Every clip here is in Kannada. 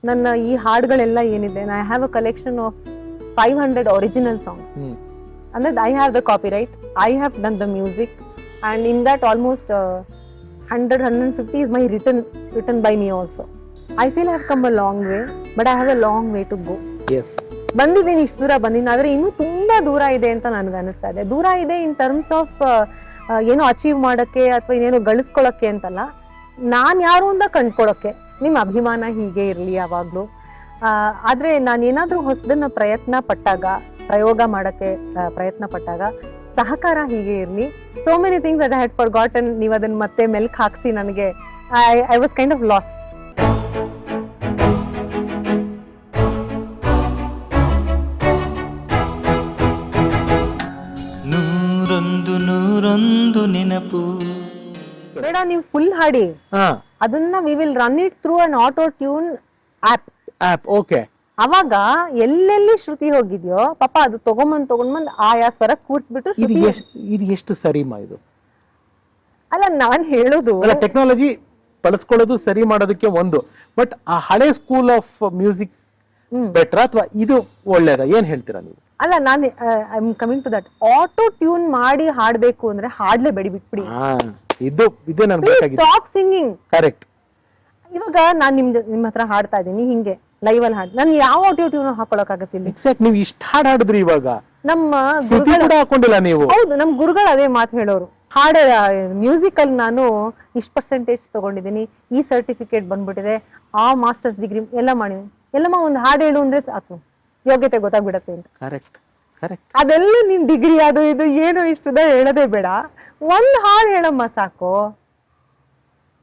ನನ್ನ ಈ ಹಾಡುಗಳೆಲ್ಲ ಏನಿದೆ, I have a collection of 500 original songs. ಅಂದ್ರೆ I have the copyright, I have done the music, and in that almost 100-150 is my written by me also. I feel I have come a long way, but I have a long way to go. Yes. ಬಂದಿದ್ದೀನಿ, ಇಷ್ಟು ದೂರ ಬಂದಿದ್ದೀನಿ, ಆದ್ರೆ ಇನ್ನೂ ತುಂಬಾ ದೂರ ಇದೆ ಅಂತ ನನ್ಗೆ ಅನಿಸ್ತಾ ಇದೆ. ದೂರ ಇದೆ ಇನ್ ಟರ್ಮ್ಸ್ ಆಫ್ ಏನೋ ಅಚೀವ್ ಮಾಡಕ್ಕೆ ಅಥವಾ ಇನ್ನೇನೋ ಗಳಿಸ್ಕೊಳಕ್ಕೆ ಅಂತಲ್ಲ, ನಾನ್ ಯಾರು ಅಂತ ಕಂಡ್ಕೊಳಕ್ಕೆ. ನಿಮ್ಮ ಅಭಿಮಾನ ಹೀಗೆ ಇರ್ಲಿ ಯಾವಾಗ್ಲೂ. ಆದ್ರೆ ನಾನೇನಾದ್ರೂ ಹೊಸದನ್ನ ಪ್ರಯೋಗ ಮಾಡಕ್ಕೆ ಪ್ರಯತ್ನ ಪಟ್ಟಾಗ ಸಹಕಾರ ಹೀಗೆ ಇರ್ಲಿ. So many things that I had forgotten, ನೀವು ಅದನ್ನ ಮತ್ತೆ ಮೆಲ್ಕ್ ಹಾಕ್ಸಿ ನನಗೆ I was kind of lost. ನೂರೊಂದು ನೆನಪು ಬೇಡ, ನೀವು ಫುಲ್ ಹಾಡಿ, ಅದನ್ನ we will run it through an auto tune app. Okay. ಅವಾಗ ಎಲ್ಲೆಲ್ಲಿ ಶ್ರುತಿ ಹೋಗಿದ್ಯೋ ಪಾಪ ಅದು ತಗೊಂಬಂದ್ ಆಯಾ ಸ್ವರ ಕೂರ್ಸ್ಬಿಟ್ಟು ಇದು ಎಷ್ಟು ಸರಿಮಾ ಇದು? ಅಲ್ಲ, ನಾನ್ ಹೇಳೋದು ಟೆಕ್ನಾಲಜಿ ಬಳಸ್ಕೊಳ್ಳೋದು ಸರಿ ಮಾಡೋದಕ್ಕೆ ಒಂದು, ಬಟ್ ಆ ಹಳೆ ಸ್ಕೂಲ್ ಆಫ್ ಮ್ಯೂಸಿಕ್ ಬೆಟರ್ ಅಥವಾ ಇದು ಒಳ್ಳೇದಾ? ಏನ್ ಹೇಳ್ತೀರಾ ನೀವು? ಅಲ್ಲ, ನಾನು I am coming to that. Auto tune ಮಾಡಿ ಹಾಡ್ಬೇಕು ಅಂದ್ರೆ ಹಾಡ್ಲೇ ಬಿಟ್ಬಿಡಿ. ಇದು ನನಗೆ ಸ್ಟಾಪ್ ಸಿಂಗಿಂಗ್. ಕರೆಕ್ಟ್. ಇವಾಗ ನಾನ್ ನಿಮ್ಮ ಹತ್ರ ಹಾಡ್ತಾ ಇದೀನಿ, ಹಿಂಗೆ ಲೈವ್ ಅಲ್ಲಿ ಹಾಡ್, ನಾನು ಯಾವ ಆಟೋ ಟ್ಯೂನ್ ಹಾಕೊಳಕ್ ಆಗತ್ತಿಲ್ಲ. ಎಕ್ಸಾಕ್ಟ್. ನೀವು ಇಷ್ಟ ಹಾಡಿದ್ರಿ, ಇವಾಗ ನಮ್ಮ ಹಾಕೊಂಡಿಲ್ಲ ನೀವು. ಹೌದು, ನಮ್ ಗುರುಗಳು ಅದೇ ಮಾತು ಹೇಳೋರು. ಹಾಡ ಮ್ಯೂಸಿಕ್ ಅಲ್ಲಿ ನಾನು ಇಷ್ಟ ಪರ್ಸೆಂಟೇಜ್ ತಗೊಂಡಿದ್ದೀನಿ, ಈ ಸರ್ಟಿಫಿಕೇಟ್ ಬಂದ್ಬಿಟ್ಟಿದೆ, ಆ ಮಾಸ್ಟರ್ಸ್ ಡಿಗ್ರಿ ಎಲ್ಲ ಮಾಡಿದೀನಿ. ಎಲ್ಲಮ್ಮ ಒಂದು ಹಾಡು ಹೇಳು ಅಂದ್ರೆ ಸಾಕು, ಯೋಗ್ಯತೆ ಗೊತ್ತಾಗ್ಬಿಡತ್ತೆ ಅಂತ. Correct correct. ಅದೆಲ್ಲ ನಿನ್ ಡಿಗ್ರಿ ಅದು ಇದು ಏನು ಇಷ್ಟದ ಹೇಳೋದೇ ಬೇಡ, ಒಂದ್ ಹಾಡು ಹೇಳಮ್ಮ ಸಾಕು,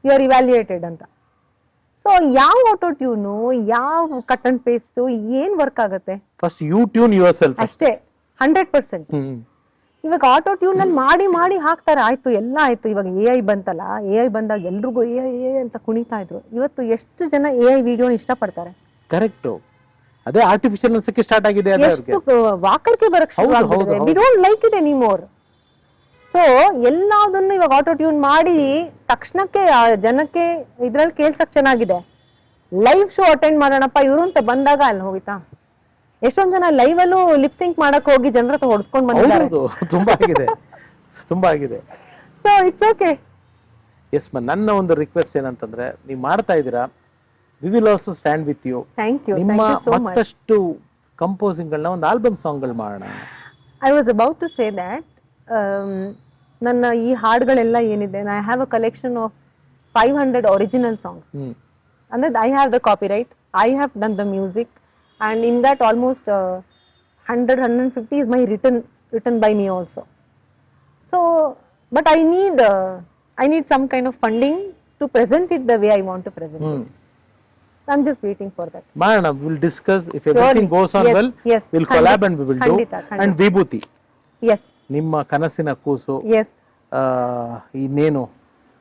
ಯು ಆರ್ ಇವ್ಯಾಲ್ಯೂಯೇಟೆಡ್ ಅಂತ. ಸೊ ಯಾವ ಆಟೋ ಟ್ಯೂನು, ಯಾವ ಕಟ್ ಅಂಡ್ ಪೇಸ್ಟ್ ಏನ್ ವರ್ಕ್ ಆಗುತ್ತೆ? First you tune yourself ಅಷ್ಟೇ, 100%. ಇವಾಗ ಆಟೋ ಟ್ಯೂನ್ ಅಲ್ಲಿ ಮಾಡಿ ಹಾಕ್ತಾರೆ, ಆಯ್ತು ಎಲ್ಲ ಆಯ್ತು. ಇವಾಗ AI ಬಂತಲ್ಲ, AI ಬಂದಾಗ ಎಲ್ರಿಗೂ AI ಅಂತ ಕುಣಿತಾ ಇದ್ರು. ಇವತ್ತು ಎಷ್ಟು ಜನ AI ವಿಡಿಯೋನ ಇಷ್ಟಪಡ್ತಾರೆ? ಕರೆಕ್ಟ್. ಅದೇ ಆರ್ಟಿಫಿಷಿಯಲ್ ಅನ್ಸಕ್ಕೆ ಸ್ಟಾರ್ಟ್ ಆಗಿದೆ. ಎಷ್ಟು ವಾಕರ್ಕೆ ಬರಕ್ ಶುರು ಆಗ್ಬಿಟ್ಟಿದೆ. We don't like it anymore. So ಎಲ್ಲದನ್ನು ಇವಾಗ ಆಟೋ ಟ್ಯೂನ್ ಮಾಡಿ ತಕ್ಷಣಕ್ಕೆ ಜನಕ್ಕೆ ಇದ್ರಲ್ಲಿ ಕೇಳ್ಸಕ್ ಚೆನ್ನಾಗಿದೆ. ಲೈವ್ ಶೋ ಅಟೆಂಡ್ ಮಾಡೋಣಪ್ಪ ಇವರು ಅಂತ ಬಂದಾಗ ಅಲ್ಲಿ ಹೋಗಿತಾ? ಎಷ್ಟೊಂದ್ ಜನ ಲೈವ್ ಅಲ್ಲೂ ಲಿಪ್ಸಿಂಕ್ ಮಾಡಕ್ ಹೋಗಿ ಜನರ ಹತ್ರ ಹೊಡ್ಸ್ಕೊಂಡ್ ಬಂದಿದ್ದಾರೆ. ತುಂಬಾ ಆಗಿದೆ. So it's okay. ಎಸ್ ಮಾ, ನನ್ನ ಒಂದು ರಿಕ್ವೆಸ್ಟ್ ಏನಂತಂದ್ರೆ, ನೀವು ಮಾಡ್ತಾ ಇದ್ದೀರಾ, we will also stand with you. Thank you. ನಿಮ್ಮ ಮತ್ತಷ್ಟು ಕಂಪೋಸಿಂಗ್ ಗಳನ್ನ ಒಂದು ಆಲ್ಬಮ್ ಸಾಂಗ್ ಗಳು ಮಾಡೋಣ. I was about to say that ನನ್ನ ಈ ಹಾಡುಗಳೆಲ್ಲ ಏನಿದೆ, I have a collection of 500 original songs. ಅಂದ್ರೆ I have the copyright, I have done the music, and in that almost 100-150 is my written by me also. So but I need some kind of funding to present it the way I want to present it. I'm just waiting for that. Marana, we'll discuss if everything goes on well. Yes, we'll collab and we will do. And Vibhuti. Yes. ನಿಮ್ಮ ಕನಸಿನ ಕೂಸು. Yes. ಇನ್ನೇನು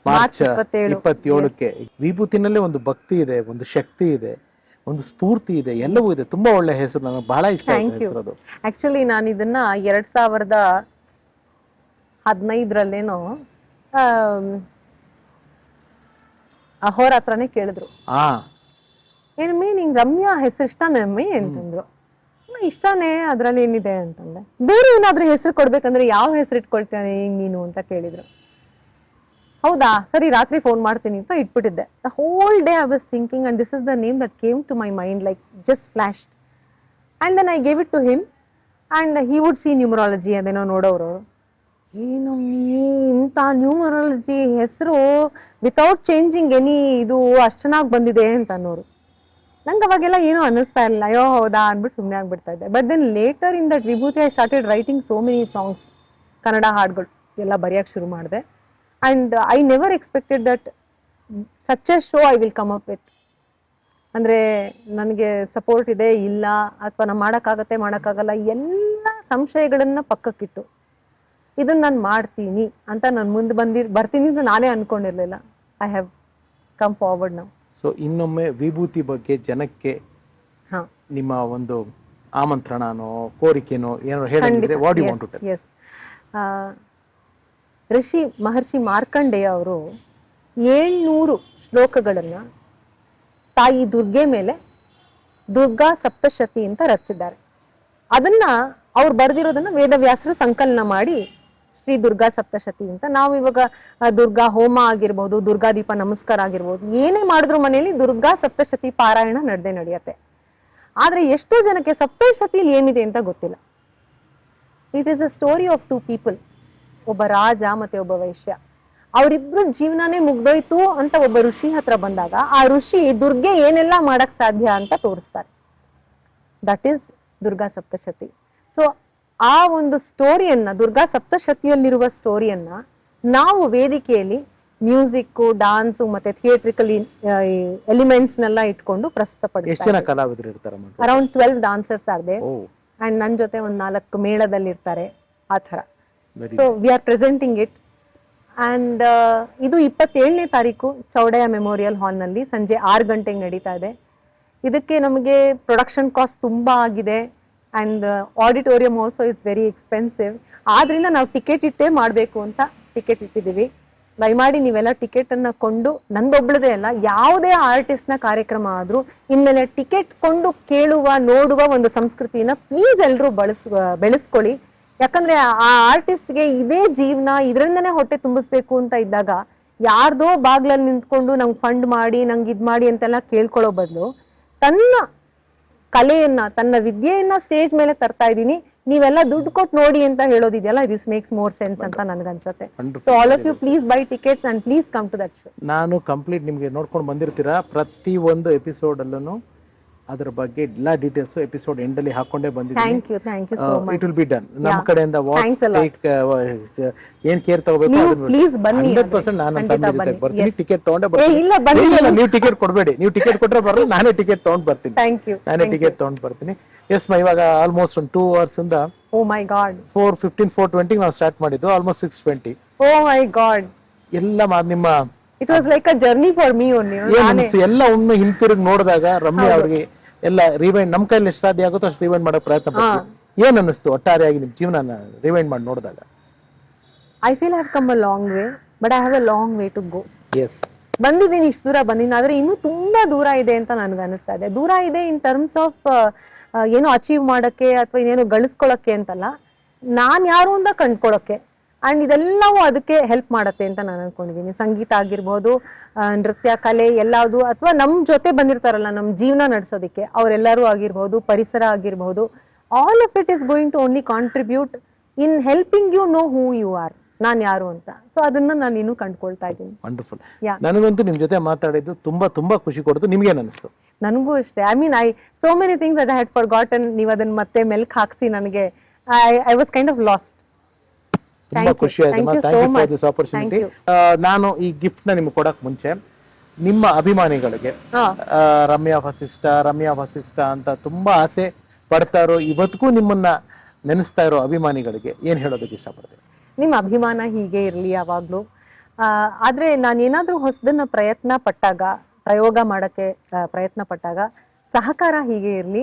ಮಾರ್ಚ್ 27ಕ್ಕೆ ವಿಭೂತಿನಲ್ಲೇ ಒಂದು ಭಕ್ತಿ ಇದೆ, ಒಂದು ಶಕ್ತಿ ಇದೆ, ಒಂದು ಸ್ಫೂರ್ತಿ ಇದೆ, ಎಲ್ಲವೂ ಇದೆ. ತುಂಬಾ ಒಳ್ಳೆ ಹೆಸರು, ನನಗೆ ಬಹಳ ಇಷ್ಟ ಆಯ್ತು ಹೆಸರು. ಆಕ್ಚುಲಿ ನಾನು ಇದನ್ನ 2015 ಅಹೋರಾತ್ರನೇ ಕೇಳಿದ್ರು. ಏನಮ್ಮಿ ನಿಂಗೆ ರಮ್ಯಾ ಹೆಸರು ಇಷ್ಟನಮ್ಮಿ ಅಂತಂದ್ರು. ಇಷ್ಟನೇ, ಅದ್ರಲ್ಲಿ ಏನಿದೆ ಅಂತಂದೆ. ಬೇರೆ ಏನಾದ್ರೂ ಹೆಸರು ಕೊಡ್ಬೇಕಂದ್ರೆ ಯಾವ ಹೆಸರು ಇಟ್ಕೊಳ್ತೇನೆ ನೀನು ಅಂತ ಕೇಳಿದ್ರು. ಹೌದಾ, ಸರಿ ರಾತ್ರಿ ಫೋನ್ ಮಾಡ್ತೀನಿ ಅಂತ ಇಟ್ಬಿಟ್ಟಿದ್ದೆ. The whole day I was thinking and this is the name that came to my mind, like just flashed. And then I gave it to him and he would see numerology ಅದೇನೋ ನೋಡೋರು. ಏನು ಇಂಥ ನ್ಯೂಮರಾಲಜಿ ಹೆಸರು ವಿತೌಟ್ ಚೇಂಜಿಂಗ್ ಎನಿ ಇದು ಅಷ್ಟು ಚೆನ್ನಾಗಿ ಬಂದಿದೆ ಅಂತ ಅನ್ನೋರು. ನಂಗೆ ಅವಾಗೆಲ್ಲ ಏನೂ ಅನ್ನಿಸ್ತಾ ಇಲ್ಲ, ಅಯ್ಯೋ ಹೌದಾ ಅಂದ್ಬಿಟ್ಟು ಸುಮ್ಮನೆ ಆಗ್ಬಿಡ್ತಾ ಇದ್ದೆ. But then later in that Vibhuti I started writing so many songs, Kannada ಹಾಡುಗಳು ಎಲ್ಲ ಬರೆಯೋಕ್ಕೆ ಶುರು ಮಾಡಿದೆ. And I never expected that such a show I will come up with. ಅಂದರೆ ನನಗೆ ಸಪೋರ್ಟ್ ಇದೆ ಇಲ್ಲ ಅಥವಾ ನಾನು ಮಾಡೋಕ್ಕಾಗಲ್ಲ ಎಲ್ಲ ಸಂಶಯಗಳನ್ನು ಪಕ್ಕಕ್ಕಿಟ್ಟು ಇದನ್ನು ನಾನು ಮಾಡ್ತೀನಿ ಅಂತ ನಾನು ಮುಂದೆ ಬರ್ತೀನಿ ಅಂತ ನಾನೇ ಅಂದ್ಕೊಂಡಿರಲಿಲ್ಲ. I have come forward now. So ಇನ್ನೊಮ್ಮೆ ವಿಭೂತಿ ಬಗ್ಗೆ ಜನಕ್ಕೆ ನಿಮ್ಮ ಒಂದು ಆಮಂತ್ರಣನೋ ಕೋರಿಕೆನೋ ಏನೋ ಹೇಳಿದ್ರೆ what you want to tell? Yes, Maharshi Markandeya ಅವರು 700 ಶ್ಲೋಕಗಳನ್ನು ತಾಯಿ ದುರ್ಗೆ ಮೇಲೆ ದುರ್ಗಾ ಸಪ್ತಶತಿ ಅಂತ ರಚಿಸಿದ್ದಾರೆ. ಅದನ್ನ ಅವ್ರು ಬರೆದಿರೋದನ್ನ ವೇದವ್ಯಾಸರು ಸಂಕಲನ ಮಾಡಿ ಶ್ರೀ ದುರ್ಗಾ ಸಪ್ತಶತಿ ಅಂತ. ನಾವು ಇವಾಗ ದುರ್ಗಾ ಹೋಮ ಆಗಿರ್ಬೋದು, ದುರ್ಗಾ ದೀಪ ನಮಸ್ಕಾರ ಆಗಿರ್ಬೋದು, ಏನೇ ಮಾಡಿದ್ರು ಮನೆಯಲ್ಲಿ ದುರ್ಗಾ ಸಪ್ತಶತಿ ಪಾರಾಯಣ ನಡೆಯುತ್ತೆ. ಆದ್ರೆ ಎಷ್ಟೋ ಜನಕ್ಕೆ ಸಪ್ತಶತಿಲಿ ಏನಿದೆ ಅಂತ ಗೊತ್ತಿಲ್ಲ. It is a story of two people, ಒಬ್ಬ ರಾಜ ಮತ್ತೆ ಒಬ್ಬ ವೈಶ್ಯ. ಅವರಿಬ್ರು ಜೀವನನೇ ಮುಗ್ದೋಯ್ತು ಅಂತ ಒಬ್ಬ ಋಷಿ ಹತ್ರ ಬಂದಾಗ ಆ ಋಷಿ ದುರ್ಗೆ ಏನೆಲ್ಲ ಮಾಡಕ್ ಸಾಧ್ಯ ಅಂತ ತೋರಿಸ್ತಾರೆ. That is Durga Saptashati. So ಆ ಒಂದು ಸ್ಟೋರಿಯನ್ನ, ದುರ್ಗಾ ಸಪ್ತಶತಿಯಲ್ಲಿರುವ ಸ್ಟೋರಿಯನ್ನ ನಾವು ವೇದಿಕೆಯಲ್ಲಿ ಮ್ಯೂಸಿಕ್, ಡಾನ್ಸ್ ಮತ್ತೆ ಥಿಯೇಟ್ರಿಕಲ್ ಎಲಿಮೆಂಟ್ಸ್ನೆಲ್ಲ ಇಟ್ಕೊಂಡು ಪ್ರಸ್ತುತಪಡಿಸ್ತಾರೆ. ಅರೌಂಡ್ 12 ಡಾನ್ಸರ್ಸ್ ಆರ್ದೆ ಅಂಡ್ ನನ್ ಜೊತೆ ಒಂದ್ 4 ಮೇಳದಲ್ಲಿ ಇರ್ತಾರೆ ಆ ತರ. So we are presenting it and ಇದು 27ನೇ ತಾರೀಕು ಚೌಡಯ್ಯ ಮೆಮೋರಿಯಲ್ ಹಾಲ್ ನಲ್ಲಿ ಸಂಜೆ 6 ಗಂಟೆಗೆ ನಡೀತಾ ಇದೆ. ಇದಕ್ಕೆ ನಮಗೆ ಪ್ರೊಡಕ್ಷನ್ ಕಾಸ್ಟ್ ತುಂಬಾ ಆಗಿದೆ and auditorium also is very expensive. ಆದ್ರಿಂದ ನಾವು ಟಿಕೆಟ್ ಇಟ್ಟೇ ಮಾಡಬೇಕು ಅಂತ ಟಿಕೆಟ್ ಇಟ್ಟಿದ್ದೀವಿ. ದಯಮಾಡಿ ನೀವೆಲ್ಲ ಟಿಕೆಟ್ ಅನ್ನ ಕೊಂಡು, ನಂದೊಬ್ಳದೇ ಅಲ್ಲ, ಯಾವುದೇ ಆರ್ಟಿಸ್ಟ್ ನ ಕಾರ್ಯಕ್ರಮ ಆದ್ರೂ ಇನ್ಮೇಲೆ ಟಿಕೆಟ್ ಕೊಂಡು ಕೇಳುವ, ನೋಡುವ ಒಂದು ಸಂಸ್ಕೃತಿನ ಪ್ಲೀಸ್ ಎಲ್ರೂ ಬೆಳೆಸ್ಕೊಳ್ಳಿ. ಯಾಕಂದ್ರೆ ಆ ಆರ್ಟಿಸ್ಟ್ಗೆ ಇದೇ ಜೀವನ, ಇದರಿಂದನೇ ಹೊಟ್ಟೆ ತುಂಬಿಸ್ಬೇಕು ಅಂತ ಇದ್ದಾಗ ಯಾರ್ದೋ ಬಾಗ್ಲಲ್ಲಿ ನಿಂತ್ಕೊಂಡು ನಂಗೆ ಫಂಡ್ ಮಾಡಿ, ನಂಗೆ ಇದ್ ಮಾಡಿ ಅಂತೆಲ್ಲ ಕೇಳ್ಕೊಳ್ಳೋ ಬದಲು ತನ್ನ ಕಲೆಯನ್ನ, ತನ್ನ ವಿದ್ಯೆಯನ್ನ ಸ್ಟೇಜ್ ಮೇಲೆ ತರ್ತಾ ಇದೀನಿ, ನೀವೆಲ್ಲ ದುಡ್ಡು ಕೊಟ್ಟು ನೋಡಿ ಅಂತ ಹೇಳೋದಿದೆಯಲ್ಲ, ದಿಸ್ ಮೇಕ್ಸ್ ಮೋರ್ ಸೆನ್ಸ್ ಅಂತ ನನ್ಗನ್ಸುತ್ತೆ. So all of you please buy tickets and please come to that show. ನಾನು ಕಂಪ್ಲೀಟ್ ನಿಮ್ಗೆ ನೋಡ್ಕೊಂಡು ಬಂದಿರ್ತೀರಾ. ಪ್ರತಿ ಒಂದು ಎಪಿಸೋಡ್ ಅಲ್ಲೂ ಅದ್ರ ಬಗ್ಗೆ ಎಲ್ಲಾ ಡೀಟೇಲ್ಸ್ ಎಪಿಸೋಡ್ ಎಂಡ್ ಅಲ್ಲಿ ಹಾಕೊಂಡೇ ಬಂದಿದ್ದೀನಿ. Thank you so much. It will be done. ನಮ್ಮ ಕಡೆಯಿಂದ ಏನ್ ಕೇರ್ ತಗೋಬೇಕು ಪ್ಲೀಸ್ ಬನ್ನಿ. 100% ನಾನು ಫ್ಯಾಮಿಲಿ ಜೊತೆ ಬರ್ತೀನಿ. ಟಿಕೆಟ್ ತಗೊಂಡೇ ಬರ್ತೀನಿ. ಇಲ್ಲ, ನೀವು ಟಿಕೆಟ್ ಕೊಡಬೇಡಿ. ನೀವು ಟಿಕೆಟ್ ಕೊಟ್ರೆ ಬರಲ್ಲ, ನಾನೇ ಟಿಕೆಟ್ ತಗೊಂಡ್ ಬರ್ತೀನಿ. ನಾನೇ ಟಿಕೆಟ್ ತಗೊಂಡ್ ಬರ್ತೀನಿ. ಎಸ್ ಮಾ, ಇವಾಗ ಆಲ್ಮೋಸ್ಟ್ ಒಂದು 2 hours ಇಂದ ಓ ಮೈ ಗಾಡ್ 4:15 4:20 ನಾವು ಸ್ಟಾರ್ಟ್ ಮಾಡಿದ್ದು. ಆಲ್ಮೋಸ್ಟ್ 6:20. ಓ ಮೈ ಗಾಡ್. ಎಲ್ಲ ನಿಮ್ಮ it was like a journey for me only. ಎಲ್ಲ ಒಮ್ಮೆ ಹಿಂತಿರುಗಿ ನೋಡಿದಾಗ ರಮ್ಯಾ ಅವ್ರಿಗೆ ಎಲ್ಲ ರಿವೈಂಡ್, ನಮ್ ಕೈಲಿ ಎಷ್ಟು ಸಾಧ್ಯ ಆಗುತ್ತೋ ಅಷ್ಟು ರಿವೈಂಡ್ ಮಾಡೋ ಪ್ರಯತ್ನ ಪಡ್ತೀವಿ. ಏನ್ ಅನ್ನಿಸ್ತು ಒಟ್ಟಾರೆಯಾಗಿ ನಿಮ್ ಜೀವನ ರಿವೈಂಡ್ ಮಾಡಿ ನೋಡಿದಾಗ? I feel I have come a long way, but I have a long way to go. Yes, ಬಂದಿದ್ದೀನಿ, ಇಷ್ಟು ದೂರ ಬಂದಿದ್ದೀನಿ, ಆದ್ರೆ ಇನ್ನೂ ತುಂಬಾ ದೂರ ಇದೆ ಅಂತ ನನ್ಗೆ ಅನಿಸ್ತಾ ಇದೆ. ದೂರ ಇದೆ ಇನ್ ಟರ್ಮ್ಸ್ ಆಫ್ ಏನೋ ಅಚೀವ್ ಮಾಡಕ್ಕೆ ಅಥವಾ ಇನ್ನೇನು ಗಳಿಸ್ಕೊಳಕ್ಕೆ ಅಂತಲ್ಲ, ನಾನ್ ಯಾರು ಅಂತ ಕಂಡ್ಕೊಳಕ್ಕೆ. ಅಂಡ್ ಇದೆಲ್ಲವೂ ಅದಕ್ಕೆ ಹೆಲ್ಪ್ ಮಾಡತ್ತೆ ಅಂತ ನಾನು ಅನ್ಕೊಂಡಿದ್ದೀನಿ. ಸಂಗೀತ ಆಗಿರ್ಬೋದು, ನೃತ್ಯ, ಕಲೆ ಎಲ್ಲಾವುದು, ಅಥವಾ ನಮ್ ಜೊತೆ ಬಂದಿರ್ತಾರಲ್ಲ ನಮ್ ಜೀವನ ನಡೆಸೋದಿಕ್ಕೆ ಅವರೆಲ್ಲರೂ ಆಗಿರ್ಬೋದು, ಪರಿಸರ ಆಗಿರ್ಬೋದು, all of it is going to only contribute in helping you know who you are, ನಾನ್ ಯಾರು ಅಂತ. ಸೊ ಅದನ್ನ ನಾನು ಇನ್ನೂ ಕಂಡ್ಕೊಳ್ತಾ ಇದ್ದೀನಿ. ವಂಡರ್ಫುಲ್. ನನಗಂತೂ ನಿಮ್ ಜೊತೆ ಮಾತಾಡಿದ್ದು ತುಂಬಾ ತುಂಬಾ ಖುಷಿ ಕೊಡ್ತು. ನಿಮ್ಗೆ ಅನಿಸ್ತು? ನನಗೂ ಅಷ್ಟೇ. I mean so many things that I had forgotten. ನೀವು ಅದನ್ನ ಮತ್ತೆ ಮೆಲ್ಕ್ ಹಾಕ್ಸಿ ನನಗೆ I was kind of lost. ತುಂಬಾ ಖುಷಿ ಆಯ್ತು. Thank you for this opportunity. ನಾನು ಈ ಗಿಫ್ಟ್ ನ ನಿಮ್ಗೆ ಕೊಡಕ್ ಮುಂಚೆ ನಿಮ್ಮ ಅಭಿಮಾನಿಗಳಿಗೆ ರಮ್ಯಾ ವಸಿಷ್ಠ ಅಂತ ತುಂಬಾ ಆಸೆ ಪಡ್ತಾ ಇರೋ, ಇವತ್ತಿಗೂ ನಿಮ್ಮನ್ನ ನೆನೆಸ್ತಾ ಇರೋ ಅಭಿಮಾನಿಗಳಿಗೆ ಏನ್ ಹೇಳೋದಕ್ಕೆ ಇಷ್ಟಪಡ್ತೀನಿ? ನಿಮ್ಮ ಅಭಿಮಾನ ಹೀಗೆ ಇರ್ಲಿ ಯಾವಾಗ್ಲೂ. ಆದ್ರೆ ನಾನೇನಾದ್ರೂ ಹೊಸದನ್ನ ಪ್ರಯೋಗ ಮಾಡಕ್ಕೆ ಪ್ರಯತ್ನ ಪಟ್ಟಾಗ ಸಹಕಾರ ಹೀಗೆ ಇರ್ಲಿ.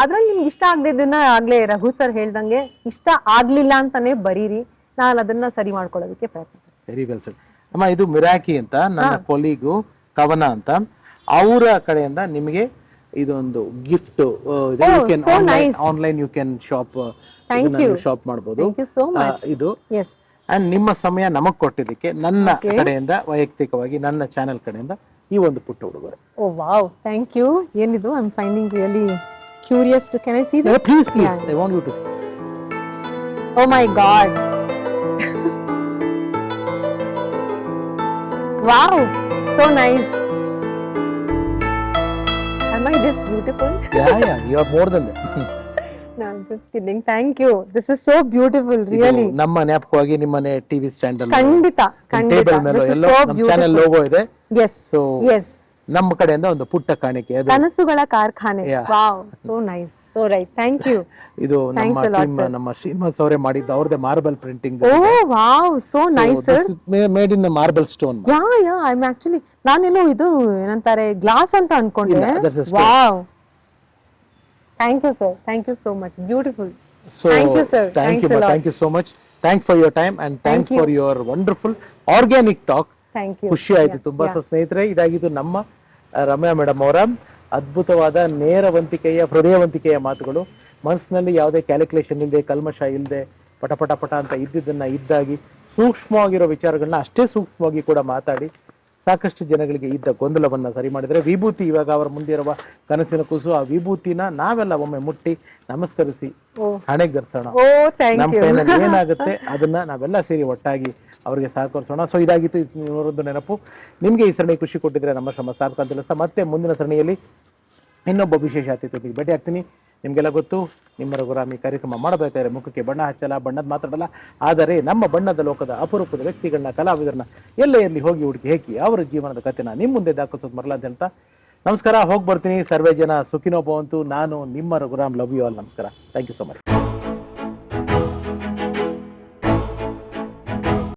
ಅದ್ರಲ್ಲಿ ನಿಮ್ಗೆ ಇಷ್ಟ ಆಗದಿದ್ದನ್ನ ಆಗ್ಲೇ ರಘು ಸರ್ ಹೇಳ್ದಂಗೆ ಇಷ್ಟ ಆಗ್ಲಿಲ್ಲ ಅಂತಾನೆ ಬರೀರಿ, ನಾನು ಅದನ್ನ ಸರಿ ಮಾಡ್ಕೊಳ್ಳೋದಕ್ಕೆ ಪ್ರಯತ್ನ. Very well sir. ಅಮ್ಮ, ಇದು ಮಿರಾಕಿ ಅಂತ ನನ್ನ ಕೊಲೀಗು ಕವನ ಅಂತ, ಅವರ ಕಡೆಯಿಂದ ನಿಮಗೆ ಇದೊಂದು gift. Online you can shop ಮಾಡಬಹುದು ಇದು. ಅಂಡ್ ನಿಮ್ಮ ಸಮಯ ನಮಗ್ ಕೊಟ್ಟಿದ್ದಕ್ಕೆ ನನ್ನ ಕಡೆಯಿಂದ ವೈಯಕ್ತಿಕವಾಗಿ ನನ್ನ ಚಾನೆಲ್ ಕಡೆಯಿಂದ ಈ ಒಂದು ಪುಟ್ಟ ಉಡುಗೊರೆ. ಓ ವಾವ್, ಥ್ಯಾಂಕ್ ಯು. ಏನಿದು? I am finding really curious to, can I see this? Please I want you to see. Oh my god. Wow, so nice. Am I this beautiful? Yeah, you are more than that. No, I'm just kidding. Thank you. This is so beautiful, really. ನಮ್ಮ ಜ್ಞಾಪಕವಾಗಿ ನಿಮ್ಮನೆ ಟಿವಿ ಸ್ಟ್ಯಾಂಡ್ ಅಲ್ಲಿ ಖಂಡಿತ ಟೇಬಲ್ ಮೇಲೆ ಎಲ್ಲ ನಮ್ಮ ಚಾನೆಲ್ ಲೋಗೋ ಇದೆ. Yes. So yes, ನಮ್ಮ ಕಡೆಯಿಂದ ಒಂದು ಪುಟ್ಟ ಕಾಣಿಕೆ. ಅದು ಕನಸುಗಳ ಕಾರ್ಖಾನೆ. Wow, so nice, so right. Thank you. ಇದು ನಮ್ಮ ಟೀಮ್, ನಮ್ಮ ಶ್ರೀನಿವಾಸ್ ಅವರೇ ಮಾಡಿದ್ದು, ಅವ್ರದೇ marble printing. Oh wow, so nice sir. Made in marble stone. Yeah I am actually, ನಾನೆಲ್ಲೋ ಇದು ಏನಂತಾರೆ ಗ್ಲಾಸ್ ಅಂತ ಅನ್ಕೊಂಡೆ. Wow, thank you sir, thank you so much. Beautiful. Thank you sir. Thank you so much. Thanks for your time and thanks for your wonderful organic talk. ಖುಷಿ ಆಯ್ತು ತುಂಬಾ. ಸೊ ಸ್ನೇಹಿತರೆ, ಇದಾಗಿದ್ದು ನಮ್ಮ ರಮ್ಯಾ ಮೇಡಮ್ ಅವರ ಅದ್ಭುತವಾದ ನೇರವಂತಿಕೆಯ ಹೃದಯವಂತಿಕೆಯ ಮಾತುಗಳು. ಮನಸ್ಸಿನಲ್ಲಿ ಯಾವುದೇ ಕ್ಯಾಲ್ಕುಲೇಷನ್ ಇಲ್ಲದೆ, ಕಲ್ಮಶ ಇಲ್ಲದೆ, ಪಟ ಪಟ ಪಟ ಅಂತ ಇದ್ದಿದ್ದನ್ನ ಇದ್ದಾಗಿ ಸೂಕ್ಷ್ಮವಾಗಿರೋ ವಿಚಾರಗಳನ್ನ ಅಷ್ಟೇ ಸೂಕ್ಷ್ಮವಾಗಿ ಕೂಡ ಮಾತಾಡಿ ಸಾಕಷ್ಟು ಜನಗಳಿಗೆ ಇದ್ದ ಗೊಂದಲವನ್ನ ಸರಿ ಮಾಡಿದರೆ. ವಿಭೂತಿ ಇವಾಗ ಅವರ ಮುಂದಿರುವ ಕನಸಿನ ಕೂಸು. ಆ ವಿಭೂತಿನ ನಾವೆಲ್ಲ ಒಮ್ಮೆ ಮುಟ್ಟಿ ನಮಸ್ಕರಿಸಿ ಹಣೆಗೆ ಧರಿಸೋಣ. ನಮ್ಮ ಕೈಯಲ್ಲಿ ಏನಾಗುತ್ತೆ ಅದನ್ನ ನಾವೆಲ್ಲ ಸೇರಿ ಒಟ್ಟಾಗಿ ಅವರಿಗೆ ಸಹಕರಿಸೋಣ. ಸೊ ಇದಾಗಿತ್ತು ಇವರೊಂದು ನೆನಪು. ನಿಮ್ಗೆ ಈ ಸರಣಿ ಖುಷಿ ಕೊಟ್ಟಿದ್ರೆ ನಮ್ಮ ಶ್ರಮ ಸಾರ್ಥಕ ಅಂತ ತಿಳಿಸ್ತಾ ಮತ್ತೆ ಮುಂದಿನ ಸರಣಿಯಲ್ಲಿ ಇನ್ನೊಬ್ಬ ವಿಶೇಷ ಅತಿಥಿಯೊಂದಿಗೆ ಭೇಟಿ ಆಗ್ತೀನಿ. ನಿಮಗೆಲ್ಲ ಗೊತ್ತು, ನಿಮ್ಮ ರಘುರಾಮಿ ಕಾರ್ಯಕ್ರಮ ಮಾಡಬೇಕಾದ್ರೆ ಮುಖಕ್ಕೆ ಬಣ್ಣ ಹಚ್ಚಲ್ಲ, ಬಣ್ಣದ ಮಾತಾಡಲ್ಲ, ಆದರೆ ನಮ್ಮ ಬಣ್ಣದ ಲೋಕದ ಅಪರೂಪದ ವ್ಯಕ್ತಿಗಳನ್ನ, ಕಲಾವಿದರನ್ನ ಎಲ್ಲೇ ಇರಲಿ ಹೋಗಿ ಹುಡುಕಿ ಹೇಕಿ ಅವರ ಜೀವನದ ಕಥೆನ ನಿಮ್ಮ ಮುಂದೆ ದಾಖಲಿಸೋದು ಮರಲ್ಲ ಅಂತ ಹೇಳ್ತಾ ನಮಸ್ಕಾರ, ಹೋಗಿ ಬರ್ತೀನಿ. ಸರ್ವೇ ಜನ ಸುಖಿನೋ ಭವಂತು. ನಾನು ನಿಮ್ಮ ರಘುರಾಮ್. Love you all. ನಮಸ್ಕಾರ. Thank you so much.